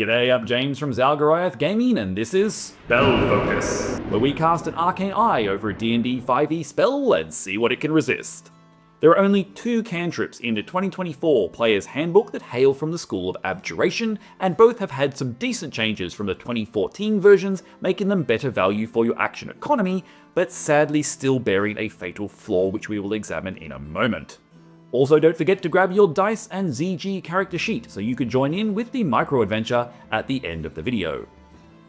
G'day, I'm James from Zalgariath Gaming, and this is Spell Focus, where we cast an arcane eye over a D&D 5e spell and see what it can resist. There are only 2 cantrips in the 2024 Player's Handbook that hail from the School of Abjuration, and both have had some decent changes from the 2014 versions, making them better value for your action economy, but sadly still bearing a fatal flaw which we will examine in a moment. Also, don't forget to grab your dice and ZG character sheet so you can join in with the micro-adventure at the end of the video.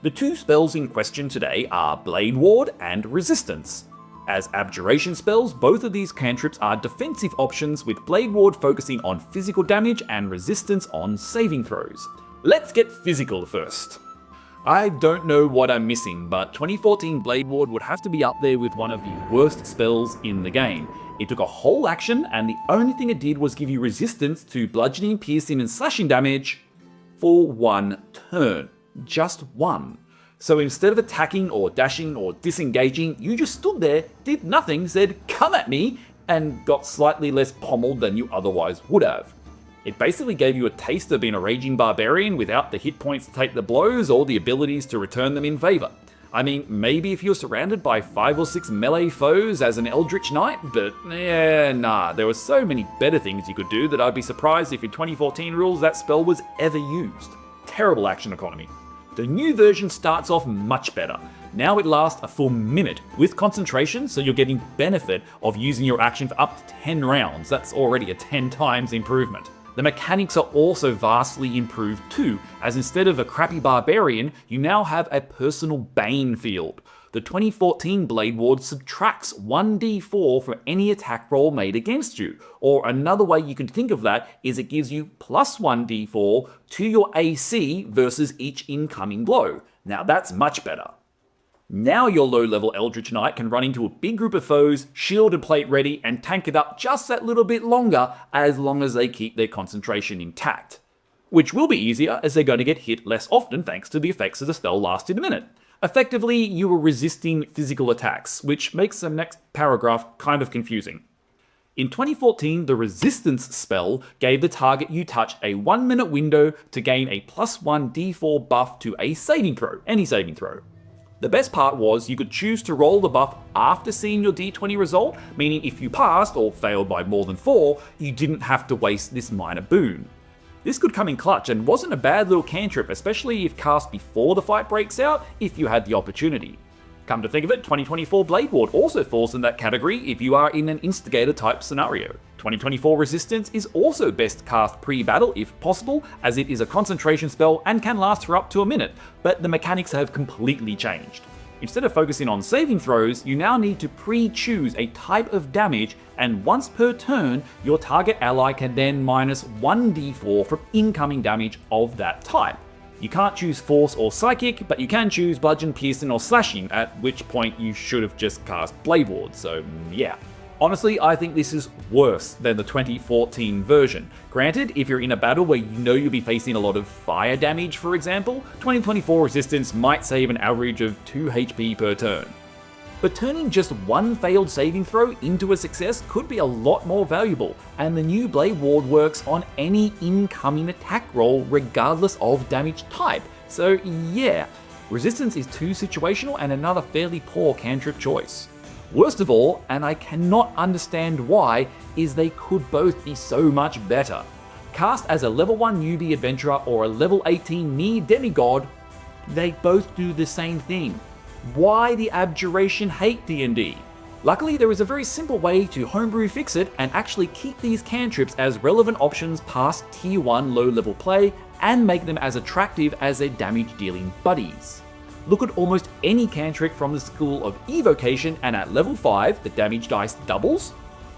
The 2 spells in question today are Blade Ward and Resistance. As abjuration spells, both of these cantrips are defensive options, with Blade Ward focusing on physical damage and Resistance on saving throws. Let's get physical first. I don't know what I'm missing, but 2014 Blade Ward would have to be up there with one of the worst spells in the game. It took a whole action, and the only thing it did was give you resistance to bludgeoning, piercing, and slashing damage for 1 turn. Just 1. So instead of attacking or dashing or disengaging, you just stood there, did nothing, said, "Come at me," and got slightly less pommeled than you otherwise would have. It basically gave you a taste of being a raging barbarian without the hit points to take the blows or the abilities to return them in favour. I mean, maybe if you're surrounded by 5 or 6 melee foes as an Eldritch Knight, but nah, there were so many better things you could do that I'd be surprised if in 2014 rules that spell was ever used. Terrible action economy. The new version starts off much better. Now it lasts a full minute with concentration, so you're getting benefit of using your action for up to 10 rounds. That's already a 10 times improvement. The mechanics are also vastly improved too, as instead of a crappy barbarian, you now have a personal bane field. The 2014 Blade Ward subtracts 1d4 for any attack roll made against you, or another way you can think of that is it gives you plus 1d4 to your AC versus each incoming blow. Now that's much better. Now your low-level Eldritch Knight can run into a big group of foes, shield and plate ready, and tank it up just that little bit longer as long as they keep their concentration intact. Which will be easier as they're going to get hit less often thanks to the effects of the spell lasting a minute. Effectively, you are resisting physical attacks, which makes the next paragraph kind of confusing. In 2014, the Resistance spell gave the target you touch a 1-minute window to gain a plus 1d4 buff to a saving throw, any saving throw. The best part was you could choose to roll the buff after seeing your d20 result, meaning if you passed or failed by more than 4, you didn't have to waste this minor boon. This could come in clutch and wasn't a bad little cantrip, especially if cast before the fight breaks out, if you had the opportunity. Come to think of it, 2024 Blade Ward also falls in that category if you are in an instigator type scenario. 2024 Resistance is also best cast pre-battle if possible, as it is a concentration spell and can last for up to a minute, but the mechanics have completely changed. Instead of focusing on saving throws, you now need to pre-choose a type of damage, and once per turn, your target ally can then minus 1d4 from incoming damage of that type. You can't choose Force or Psychic, but you can choose Bludgeon, Piercing, or Slashing, at which point you should have just cast Blade Ward, so yeah. Honestly, I think this is worse than the 2014 version. Granted, if you're in a battle where you know you'll be facing a lot of fire damage, for example, 2024 Resistance might save an average of 2 HP per turn. But turning just 1 failed saving throw into a success could be a lot more valuable, and the new Blade Ward works on any incoming attack roll regardless of damage type, so yeah, Resistance is too situational and another fairly poor cantrip choice. Worst of all, and I cannot understand why, is they could both be so much better. Cast as a level 1 newbie adventurer or a level 18 near demigod, they both do the same thing. Why the abjuration hate D&D? Luckily, there is a very simple way to homebrew fix it and actually keep these cantrips as relevant options past tier 1 low level play and make them as attractive as their damage dealing buddies. Look at almost any cantrip from the School of Evocation, and at level 5 the damage dice doubles,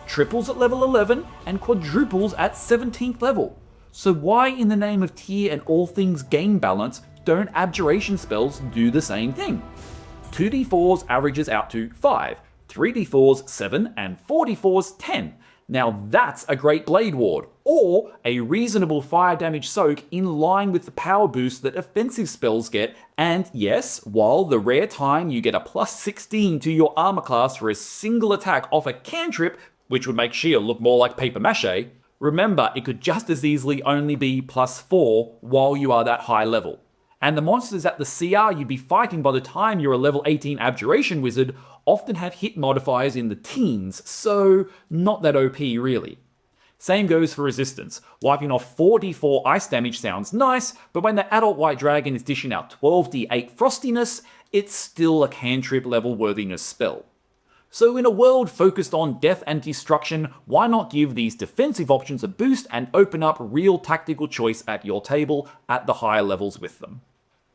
triples at level 11, and quadruples at 17th level. So why in the name of tier and all things game balance don't abjuration spells do the same thing? 2d4s averages out to 5, 3d4s 7, and 4d4s 10. Now that's a great Blade Ward, or a reasonable fire damage soak in line with the power boost that offensive spells get, and yes, while the rare time you get a plus 16 to your armor class for a single attack off a cantrip, which would make shield look more like paper mache, remember it could just as easily only be plus 4 while you are that high level. and the monsters at the CR you'd be fighting by the time you're a level 18 Abjuration Wizard often have hit modifiers in the teens, so not that OP really. Same goes for resistance. Wiping off 4d4 ice damage sounds nice, but when the adult white dragon is dishing out 12d8 frostiness, it's still a cantrip level worthiness spell. So in a world focused on death and destruction, why not give these defensive options a boost and open up real tactical choice at your table at the higher levels with them?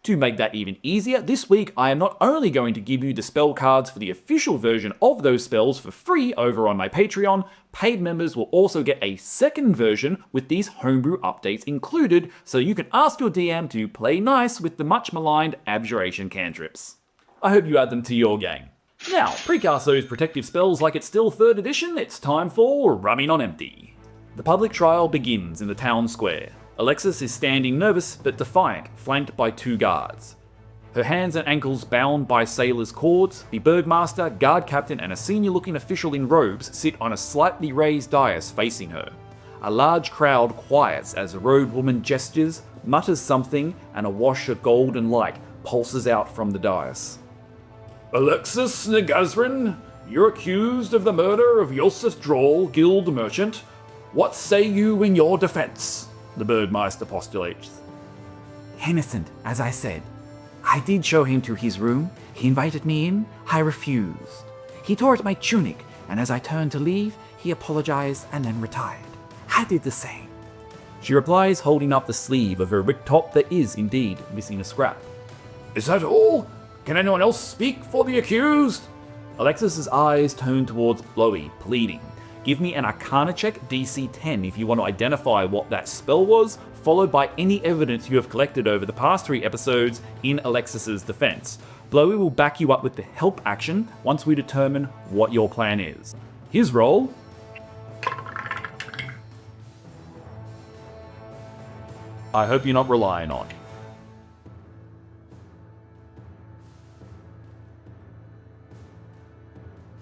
To make that even easier, this week I am not only going to give you the spell cards for the official version of those spells for free over on my Patreon, paid members will also get a second version with these homebrew updates included, so you can ask your DM to play nice with the much maligned Abjuration Cantrips. I hope you add them to your game. Now, precast those protective spells like it's still 3rd edition, it's time for Running on Empty. The public trial begins in the town square. Alexis is standing nervous but defiant, flanked by 2 guards. Her hands and ankles bound by sailors' cords, the Burgmaster, guard captain and a senior-looking official in robes sit on a slightly raised dais facing her. A large crowd quiets as a robed woman gestures, mutters something, and a wash of golden light pulses out from the dais. Alexis Negazrin, you're accused of the murder of Yosef Droll, guild merchant. What say you in your defense? The Burgmeister postulates. Innocent, as I said. I did show him to his room. He invited me in. I refused. He tore at my tunic, and as I turned to leave, he apologized and then retired. I did the same. She replies, holding up the sleeve of her ripped top that is indeed missing a scrap. Is that all? Can anyone else speak for the accused? Alexis's eyes turn towards Blowy, pleading. Give me an Arcana check DC 10 if you want to identify what that spell was, followed by any evidence you have collected over the past 3 episodes in Alexis's defense. Blowy will back you up with the help action once we determine what your plan is. His roll. I hope you're not relying on